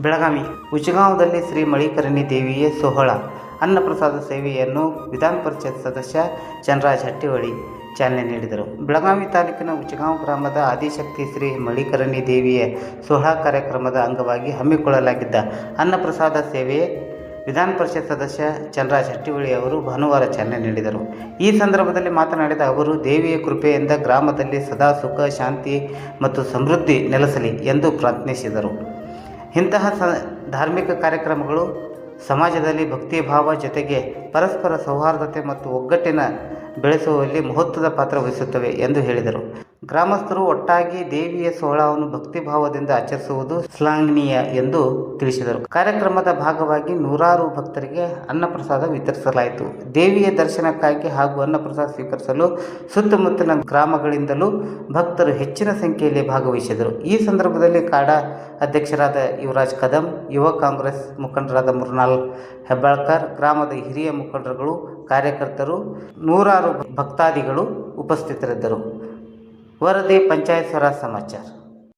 ಬೆಳಗಾವಿ ಉಚಗಾಂವದಲ್ಲಿ ಶ್ರೀ ಮಳಿಕರಣಿ ದೇವಿಯ ಸೋಹಳ ಅನ್ನಪ್ರಸಾದ ಸೇವೆಯನ್ನು ವಿಧಾನ ಪರಿಷತ್ ಸದಸ್ಯ ಚನ್ನರಾಜ್ ಹಟ್ಟಿಹೊಳಿ ಚಾಲನೆ ನೀಡಿದರು. ಬೆಳಗಾವಿ ತಾಲೂಕಿನ ಉಚಗಾಂವ ಗ್ರಾಮದ ಆದಿಶಕ್ತಿ ಶ್ರೀ ಮಳಿಕರಣಿ ದೇವಿಯ ಸೋಹಳ ಕಾರ್ಯಕ್ರಮದ ಅಂಗವಾಗಿ ಹಮ್ಮಿಕೊಳ್ಳಲಾಗಿದ್ದ ಅನ್ನಪ್ರಸಾದ ಸೇವೆಗೆ ವಿಧಾನ ಪರಿಷತ್ ಸದಸ್ಯ ಚನ್ನರಾಜ್ ಹಟ್ಟಿಹೊಳಿ ಅವರು ಭಾನುವಾರ ಚಾಲನೆ ನೀಡಿದರು. ಈ ಸಂದರ್ಭದಲ್ಲಿ ಮಾತನಾಡಿದ ಅವರು, ದೇವಿಯ ಕೃಪೆಯಿಂದ ಗ್ರಾಮದಲ್ಲಿ ಸದಾ ಸುಖ, ಶಾಂತಿ ಮತ್ತು ಸಮೃದ್ಧಿ ನೆಲೆಸಲಿ ಎಂದು ಪ್ರಾರ್ಥಿಸಿದರು. ಇಂತಹ ಧಾರ್ಮಿಕ ಕಾರ್ಯಕ್ರಮಗಳು ಸಮಾಜದಲ್ಲಿ ಭಕ್ತಿಭಾವ ಜೊತೆಗೆ ಪರಸ್ಪರ ಸೌಹಾರ್ದತೆ ಮತ್ತು ಒಗ್ಗಟ್ಟಿನ ಬೆಳೆಸುವಲ್ಲಿ ಮಹತ್ವದ ಪಾತ್ರ ವಹಿಸುತ್ತವೆ ಎಂದು ಹೇಳಿದರು. ಗ್ರಾಮಸ್ಥರು ಒಟ್ಟಾಗಿ ದೇವಿಯ ಸೋಹಳವನ್ನು ಭಕ್ತಿಭಾವದಿಂದ ಆಚರಿಸುವುದು ಶ್ಲಾಘನೀಯ ಎಂದು ತಿಳಿಸಿದರು. ಕಾರ್ಯಕ್ರಮದ ಭಾಗವಾಗಿ ನೂರಾರು ಭಕ್ತರಿಗೆ ಅನ್ನಪ್ರಸಾದ ವಿತರಿಸಲಾಯಿತು. ದೇವಿಯ ದರ್ಶನಕ್ಕಾಗಿ ಹಾಗೂ ಅನ್ನಪ್ರಸಾದ ಸ್ವೀಕರಿಸಲು ಸುತ್ತಮುತ್ತಲಿನ ಗ್ರಾಮಗಳಿಂದಲೂ ಭಕ್ತರು ಹೆಚ್ಚಿನ ಸಂಖ್ಯೆಯಲ್ಲಿ ಭಾಗವಹಿಸಿದರು. ಈ ಸಂದರ್ಭದಲ್ಲಿ ಕಾಡಾ ಅಧ್ಯಕ್ಷರಾದ ಯುವರಾಜ್ ಕದಂ, ಯುವ ಕಾಂಗ್ರೆಸ್ ಮುಖಂಡರಾದ ಮುರ್ನಾಲ್ ಹೆಬ್ಬಾಳ್ಕರ್, ಗ್ರಾಮದ ಹಿರಿಯ ಮುಖಂಡರುಗಳು, ಕಾರ್ಯಕರ್ತರು, ನೂರಾರು ಭಕ್ತಾದಿಗಳು ಉಪಸ್ಥಿತರಿದ್ದರು. ವರದಿ ಪಂಚಾಯತ್ ಸ್ವರಾಜ್ ಸಮಾಚಾರ.